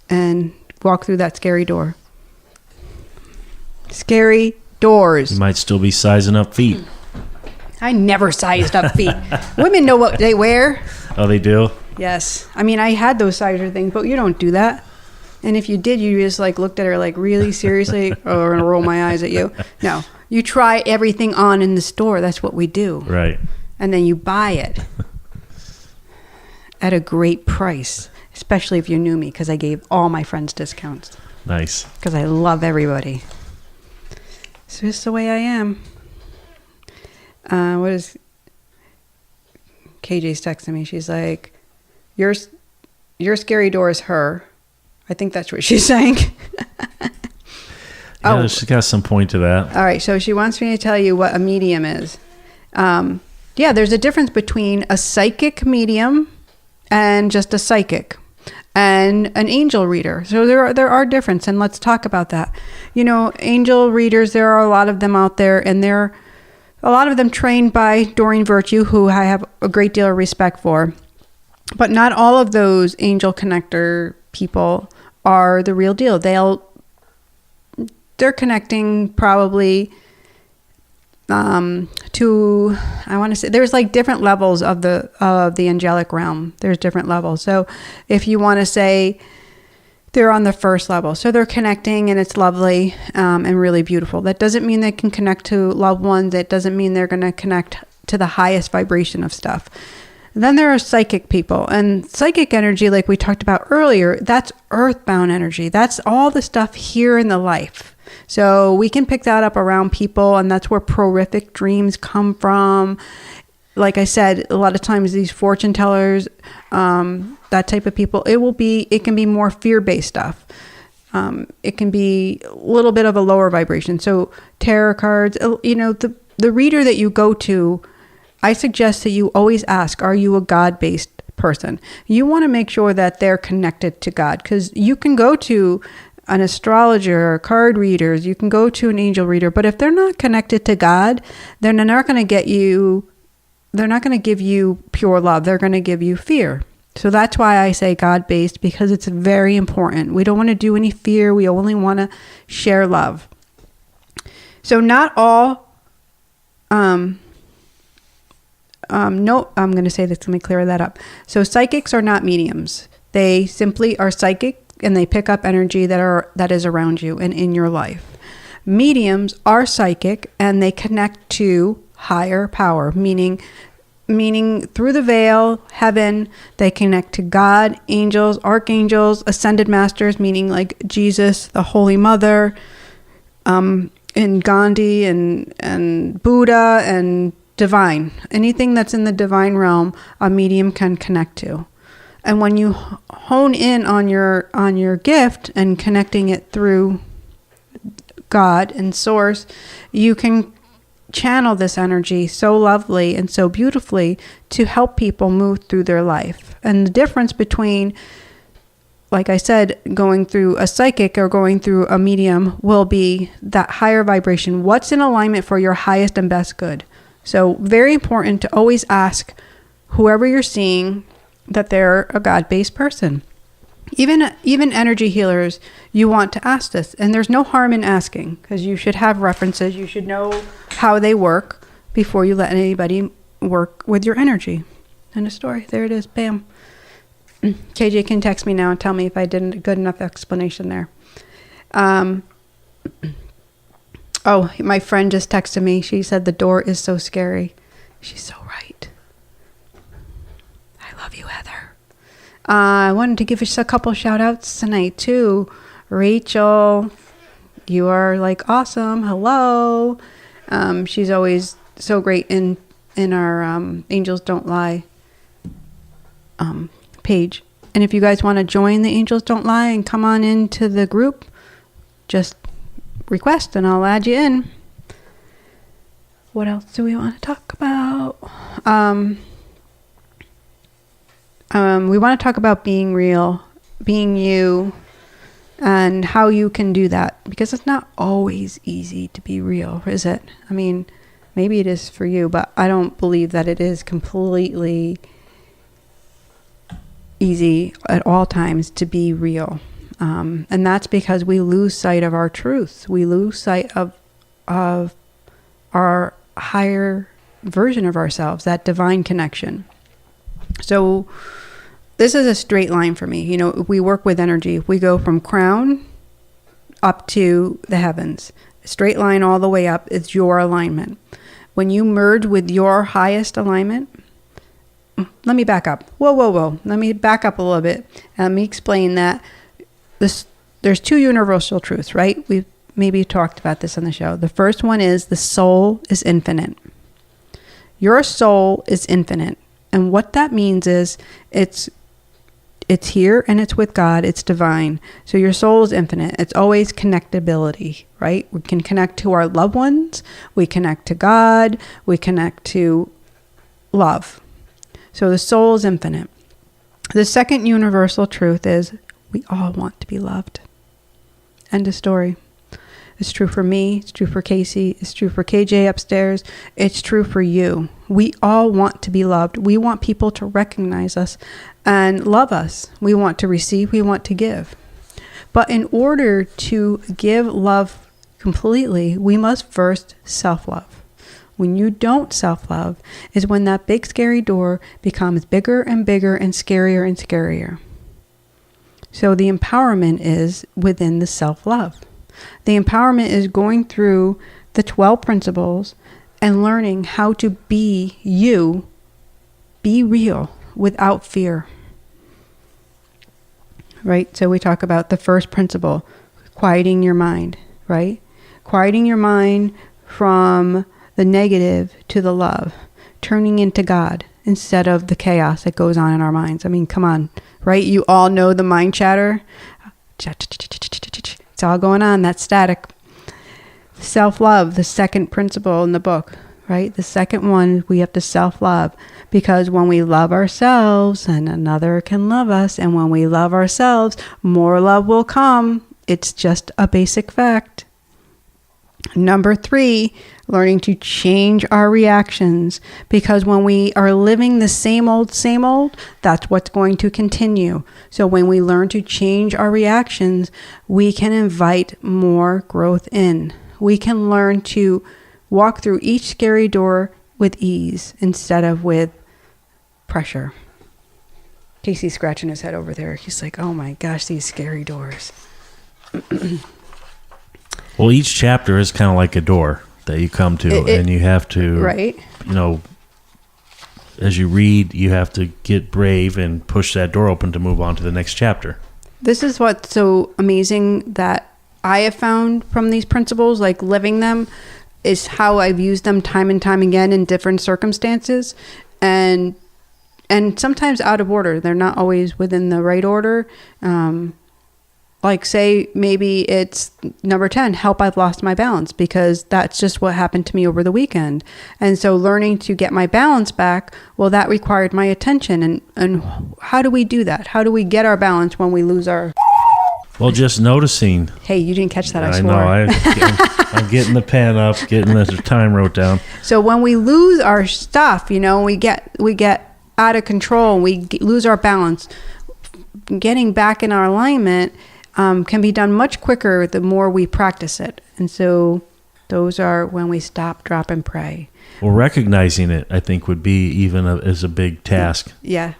and walk through that scary door. Scary doors. You might still be sizing up feet. I never sized up feet. Women know what they wear. Oh, they do? Yes. I had those sizer things, but you don't do that. And if you did, you just looked at her really seriously, or I'm going to roll my eyes at you. No. You try everything on in the store. That's what we do. Right. And then you buy it at a great price, especially if you knew me, because I gave all my friends discounts. Nice. Because I love everybody. It's just the way I am. What is... KJ's texting me. She's like, your scary door is her. I think that's what she's saying. Yeah, she's got some point to that. All right, so she wants me to tell you what a medium is. Yeah, there's a difference between a psychic medium and just a psychic, and an angel reader. So there are differences, and let's talk about that. Angel readers, there are a lot of them out there, and a lot of them trained by Doreen Virtue, who I have a great deal of respect for. But not all of those angel connector people are the real deal. They're connecting probably to, I want to say, there's different levels of the angelic realm. There's different levels. So if you want to say they're on the first level, so they're connecting and it's lovely and really beautiful. That doesn't mean they can connect to loved ones. It doesn't mean they're going to connect to the highest vibration of stuff. Then there are psychic people, and psychic energy, like we talked about earlier, that's earthbound energy. That's all the stuff here in the life. So we can pick that up around people, and that's where prolific dreams come from. Like I said, a lot of times these fortune tellers, that type of people, it can be more fear-based stuff. It can be a little bit of a lower vibration. So tarot cards, the reader that you go to, I suggest that you always ask, are you a God-based person? You want to make sure that they're connected to God, because you can go to an astrologer, card readers, you can go to an angel reader, but if they're not connected to God, then they're not going to give you pure love. They're going to give you fear. So that's why I say God-based, because it's very important. We don't want to do any fear. We only want to share love. So not all, no, I'm going to say this, let me clear that up. So psychics are not mediums. They simply are psychic, and they pick up energy that is around you and in your life. Mediums are psychic, and they connect to higher power, meaning through the veil, heaven. They connect to God, angels, archangels, ascended masters, meaning like Jesus, the Holy Mother, and Gandhi and Buddha and divine. Anything that's in the divine realm, a medium can connect to. And when you hone in on your gift and connecting it through God and source, you can channel this energy so lovely and so beautifully to help people move through their life. And the difference between, like I said, going through a psychic or going through a medium will be that higher vibration. What's in alignment for your highest and best good? So very important to always ask whoever you're seeing that they're a God-based person. Even energy healers, you want to ask this. And there's no harm in asking, because you should have references. You should know how they work before you let anybody work with your energy. End of story. There it is. Bam. KJ can text me now and tell me if I did a good enough explanation there. Oh, my friend just texted me. She said the door is so scary. She's so right. I love you, Heather. I wanted to give us a couple shout outs tonight too. Rachel, you are like awesome. Hello. She's always so great in our Angels Don't Lie page. And if you guys want to join the Angels Don't Lie and come on into the group, just request and I'll add you in. What else do we want to talk about? We want to talk about being real, being you, and how you can do that, because it's not always easy to be real, is it? I mean, maybe it is for you, but I don't believe that it is completely easy at all times to be real. And that's because we lose sight of our truth. We lose sight of our higher version of ourselves, that divine connection. So this is a straight line for me. You know, we work with energy. We go from crown up to the heavens. A straight line all the way up is your alignment. When you merge with your highest alignment, let me back up. Whoa. Let me back up a little bit. Let me explain that there's two universal truths, right? We've maybe talked about this on the show. The first one is the soul is infinite. Your soul is infinite. And what that means is it's here and it's with God. It's divine. So your soul is infinite. It's always connectability, right? We can connect to our loved ones. We connect to God. We connect to love. So the soul is infinite. The second universal truth is we all want to be loved. End of story. It's true for me. It's true for Casey. It's true for KJ upstairs. It's true for you. We all want to be loved. We want people to recognize us and love us. We want to receive. We want to give. But in order to give love completely, we must first self-love. When you don't self-love is when that big scary door becomes bigger and bigger and scarier and scarier. So the empowerment is within the self-love. The empowerment is going through the 12 principles and learning how to be you be real without fear. Right? So we talk about the first principle, quieting your mind, right? Quieting your mind from the negative to the love, turning into God instead of the chaos that goes on in our minds. I mean, come on, right? You all know the mind chatter. It's all going on. That's static. Self-love, the second principle in the book, right? The second one, we have to self-love, because when we love ourselves, and another can love us, and when we love ourselves, more love will come. It's just a basic fact. Number 3, learning to change our reactions, because when we are living the same old, that's what's going to continue. So when we learn to change our reactions, we can invite more growth in. We can learn to walk through each scary door with ease instead of with pressure. Casey's scratching his head over there. He's like, oh my gosh, these scary doors. Well, each chapter is kind of like a door that you come to, and you have to, right? You know, as you read, you have to get brave and push that door open to move on to the next chapter. This is what's so amazing that I have found from these principles, like living them, is how I've used them time and time again in different circumstances, and sometimes out of order. They're not always within the right order. Like say maybe it's number 10, help, I've lost my balance, because that's just what happened to me over the weekend. And so learning to get my balance back, well, that required my attention. And how do we do that? How do we get our balance when we lose our... Well, just noticing. Hey, you didn't catch that, I swore. Know. I'm getting the pen up, getting the time wrote down. So when we lose our stuff, you know, we get out of control, and we lose our balance, getting back in our alignment can be done much quicker the more we practice it. And so those are when we stop, drop, and pray. Well, recognizing it, I think, would be even as a big task. Yeah,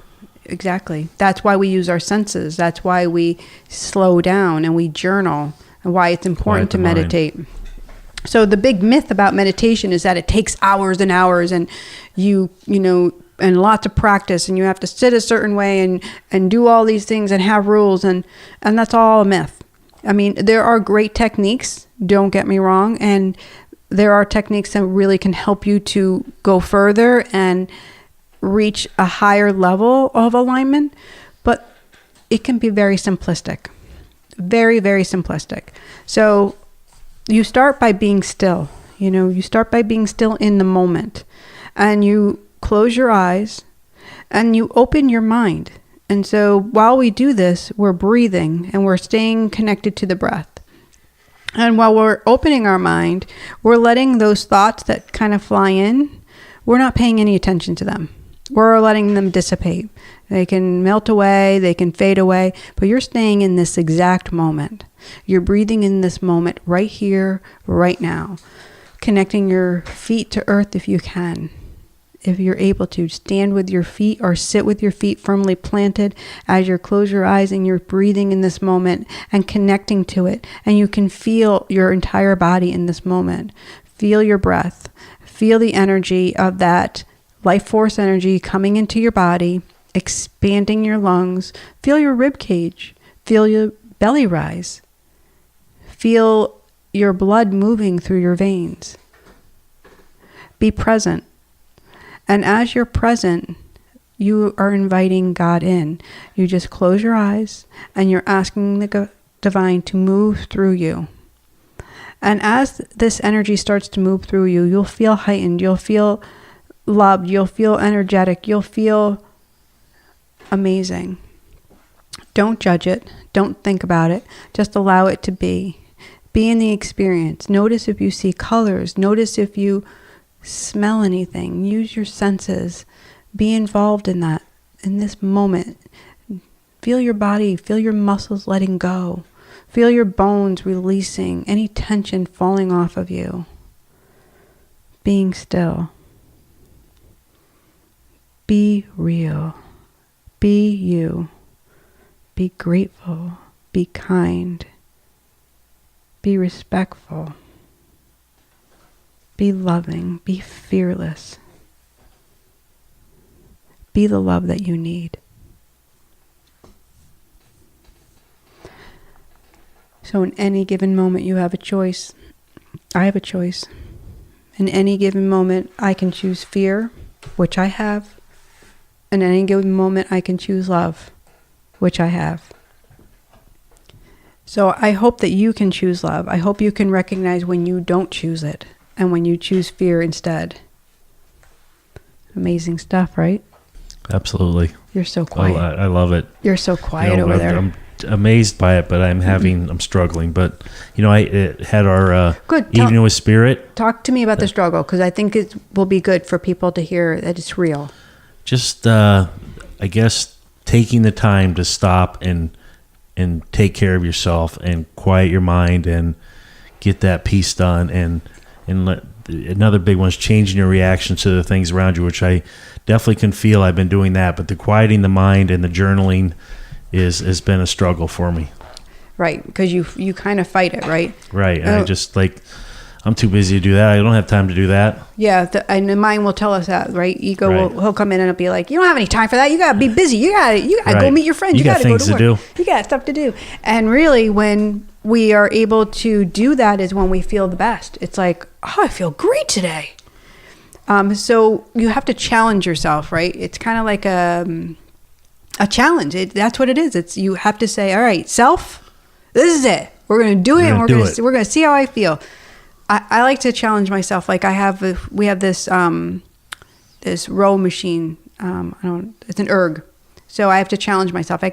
exactly. That's why we use our senses. That's why we slow down and we journal, and why it's important to meditate. So the big myth about meditation is that it takes hours and hours, and you know, and lots of practice, and you have to sit a certain way and do all these things and have rules, and that's all a myth. I mean, there are great techniques, don't get me wrong, and there are techniques that really can help you to go further and reach a higher level of alignment, but it can be very simplistic. Very, very simplistic. So you start by being still. You start by being still in the moment, and you close your eyes and you open your mind. And so while we do this, we're breathing and we're staying connected to the breath. And while we're opening our mind, we're letting those thoughts that kind of fly in, we're not paying any attention to them. We're letting them dissipate. They can melt away, they can fade away, but you're staying in this exact moment. You're breathing in this moment right here, right now. Connecting your feet to earth if you can. If you're able to, stand with your feet or sit with your feet firmly planted as you close your eyes, and you're breathing in this moment and connecting to it. And you can feel your entire body in this moment. Feel your breath. Feel the energy of that life force energy coming into your body, expanding your lungs. Feel your rib cage. Feel your belly rise. Feel your blood moving through your veins. Be present. And as you're present, you are inviting God in. You just close your eyes and you're asking the divine to move through you. And as this energy starts to move through you, you'll feel heightened. You'll feel loved. You'll feel energetic. You'll feel amazing. Don't judge it. Don't think about it. Just allow it to be. Be in the experience. Notice if you see colors. Notice if you smell anything. Use your senses. Be involved in that, in this moment. Feel your body. Feel your muscles letting go. Feel your bones releasing any tension falling off of you. Being still. Be real. Be you. Be grateful. Be kind. Be respectful. Be loving. Be fearless. Be the love that you need. So in any given moment, you have a choice. I have a choice. In any given moment, I can choose fear, which I have. In any given moment, I can choose love, which I have. So I hope that you can choose love. I hope you can recognize when you don't choose it and when you choose fear instead. Amazing stuff, right? Absolutely. You're so quiet. I love it. You're so quiet over there. I'm amazed by it, but I'm struggling. But, I had our evening with Spirit. Talk to me about the struggle, because I think it will be good for people to hear that it's real. Just, I guess, taking the time to stop and take care of yourself and quiet your mind and get that peace done. And another big one is changing your reactions to the things around you, which I definitely can feel. I've been doing that, but the quieting the mind and the journaling has been a struggle for me. Right, because you kind of fight it, right? Right, and I just I'm too busy to do that. I don't have time to do that. Yeah, and the mind will tell us that, right? Ego he'll come in and it'll be like, you don't have any time for that. You gotta be busy. You gotta go meet your friends. You gotta go to work. You got stuff to do. And really, when we are able to do that is when we feel the best. It's like, oh, I feel great today. So you have to challenge yourself, right? It's kind of like a challenge. That's what it is. You have to say, all right, self, this is it. We're going to do it, and we're going to see how I feel. I like to challenge myself. Like we have this this row machine. It's an erg. So I have to challenge myself. I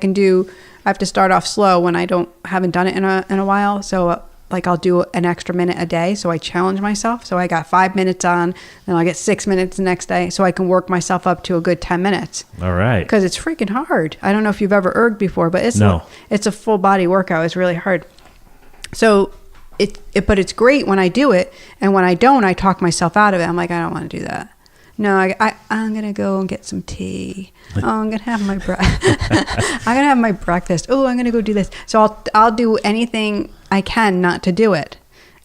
have to start off slow when I haven't done it in a while. So I'll do an extra minute a day. So I challenge myself. So I got 5 minutes on, then I get 6 minutes the next day. So I can work myself up to a good 10 minutes. All right. Because it's freaking hard. I don't know if you've ever erged before, but it's a full body workout. It's really hard. So but it's great when I do it. And when I don't, I talk myself out of it. I'm like, I don't want to do that. No, I'm going to go and get some tea. Oh, I'm going to have my breakfast. Oh, I'm going to go do this. So I'll do anything I can not to do it.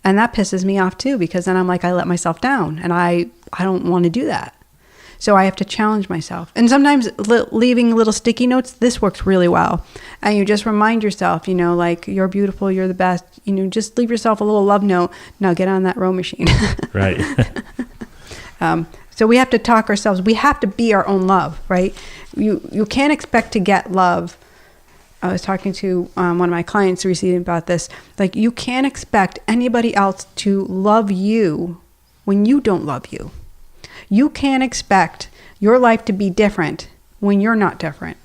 And that pisses me off too, because then I'm like, I let myself down and I don't want to do that. So I have to challenge myself. And sometimes leaving little sticky notes, this works really well. And you just remind yourself, like, you're beautiful, you're the best. Just leave yourself a little love note. Now get on that row machine. Right. So we have to talk ourselves. We have to be our own love, right? You can't expect to get love. I was talking to one of my clients recently about this. Like, you can't expect anybody else to love you when you don't love you. You can't expect your life to be different when you're not different.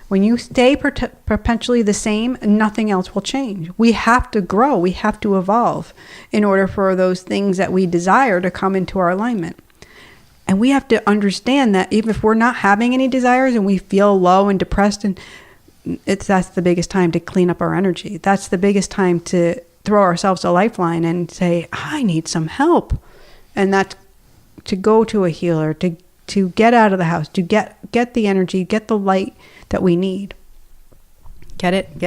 When you stay perpetually the same, nothing else will change. We have to grow. We have to evolve in order for those things that we desire to come into our alignment. And we have to understand that even if we're not having any desires and we feel low and depressed, and that's the biggest time to clean up our energy. That's the biggest time to throw ourselves a lifeline and say, I need some help. And that's to go to a healer, to get out of the house, to get the energy, get the light that we need. Get it.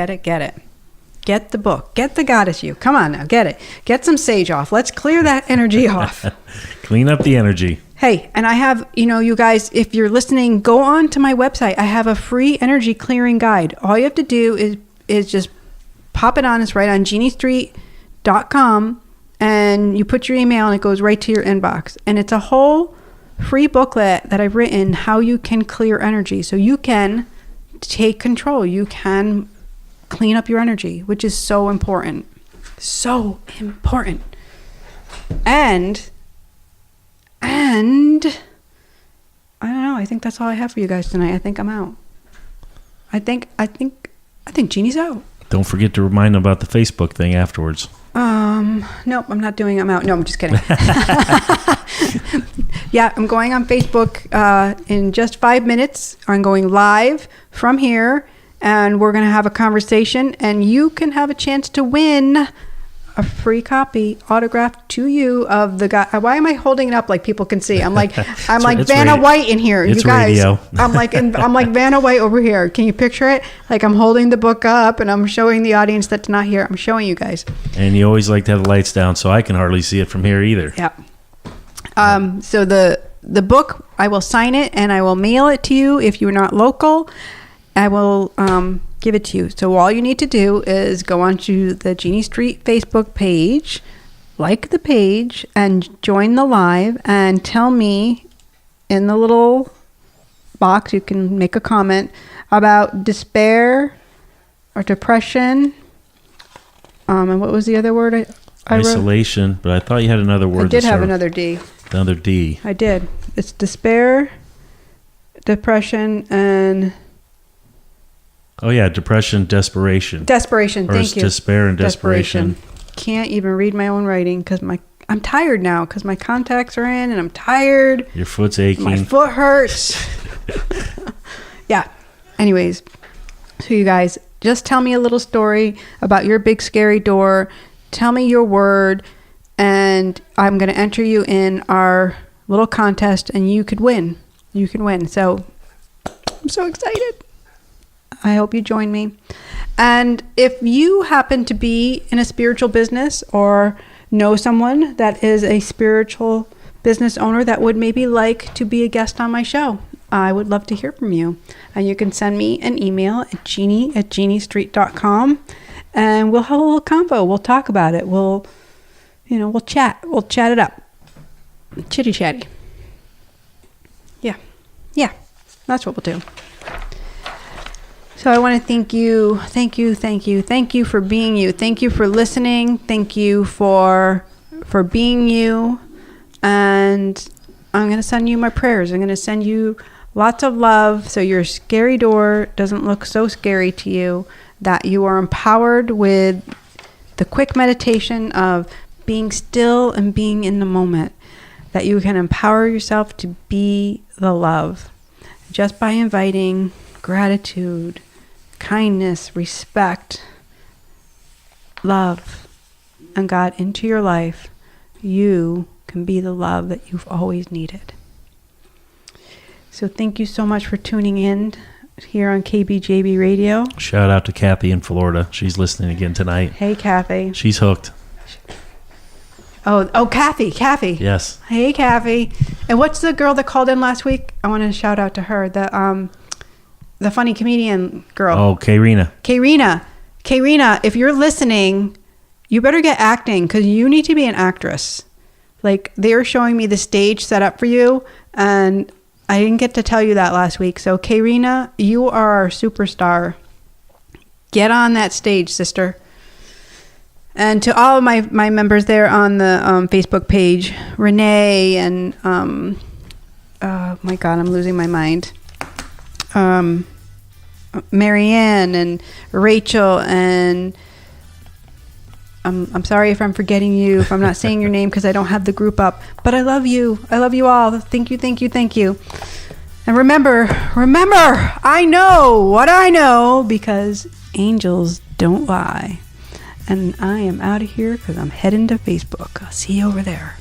Get the book. Get the Goddess You. Come on now, get it. Get some sage off. Let's clear that energy off. Clean up the energy. Hey, and I have, you guys, if you're listening, go on to my website. I have a free energy clearing guide. All you have to do is just pop it on. It's right on jeanniestreet.com. And you put your email and it goes right to your inbox. And it's a whole free booklet that I've written how you can clear energy. So you can take control. You can clean up your energy, which is so important. So important. And I don't know. I think that's all I have for you guys tonight. I think I'm out. I think Jeannie's out. Don't forget to remind them about the Facebook thing afterwards. Nope, I'm not doing it. I'm out. No, I'm just kidding. Yeah, I'm going on Facebook in just 5 minutes. I'm going live from here, and we're going to have a conversation, and you can have a chance to win a free copy autographed to you of the guy. Why am I holding it up like people can see? I'm like Vanna White in here. It's you guys. Radio. I'm like Vanna White over here. Can you picture it? Like I'm holding the book up and I'm showing the audience that's not here. I'm showing you guys. And you always like to have the lights down, so I can hardly see it from here either. Yeah. So the the book, I will sign it and I will mail it to you. If you're not local, I will give it to you. So all you need to do is go onto the Jeanne Street Facebook page, like the page, and join the live, and tell me in the little box, you can make a comment about despair or depression. And what was the other word I wrote? Isolation, but I thought you had another word. I did have another D. Another D. I did. It's despair, depression, and... Oh, yeah, depression, desperation. Desperation, thank you. Despair and desperation. Can't even read my own writing because I'm tired now because my contacts are in and I'm tired. Your foot's aching. My foot hurts. Yeah. Anyways, so you guys, just tell me a little story about your big scary door. Tell me your word, and I'm going to enter you in our little contest, and you could win. You can win. So I'm so excited. I hope you join me. And if you happen to be in a spiritual business or know someone that is a spiritual business owner that would maybe like to be a guest on my show, I would love to hear from you. And you can send me an email at jeannie@jeanniestreet.com, and we'll have a little convo. We'll talk about it. We'll chat. We'll chat it up. Chitty chatty. Yeah. That's what we'll do. So I want to thank you for being you. Thank you for listening. Thank you for being you. And I'm going to send you my prayers. I'm going to send you lots of love so your scary door doesn't look so scary to you, that you are empowered with the quick meditation of being still and being in the moment, that you can empower yourself to be the love just by inviting gratitude, kindness, respect, love, and God into your life. You can be the love that you've always needed. So thank you so much for tuning in here on KBJB Radio. Shout out to Kathy in Florida. She's listening again tonight. Hey, Kathy. She's hooked. Oh, Kathy. Yes. Hey, Kathy. And what's the girl that called in last week? I want to shout out to her. The funny comedian girl. Oh, Karina, if you're listening, you better get acting, because you need to be an actress. Like, they're showing me the stage set up for you, and I didn't get to tell you that last week. So, Karina, you are our superstar. Get on that stage, sister. And to all of my members there on the Facebook page, Renee and, oh my God, I'm losing my mind. Marianne and Rachel, and I'm sorry if I'm forgetting you, if I'm not saying your name because I don't have the group up, but I love you. I love you all. Thank you. And remember, I know what I know, because angels don't lie. And I am out of here because I'm heading to Facebook. I'll see you over there.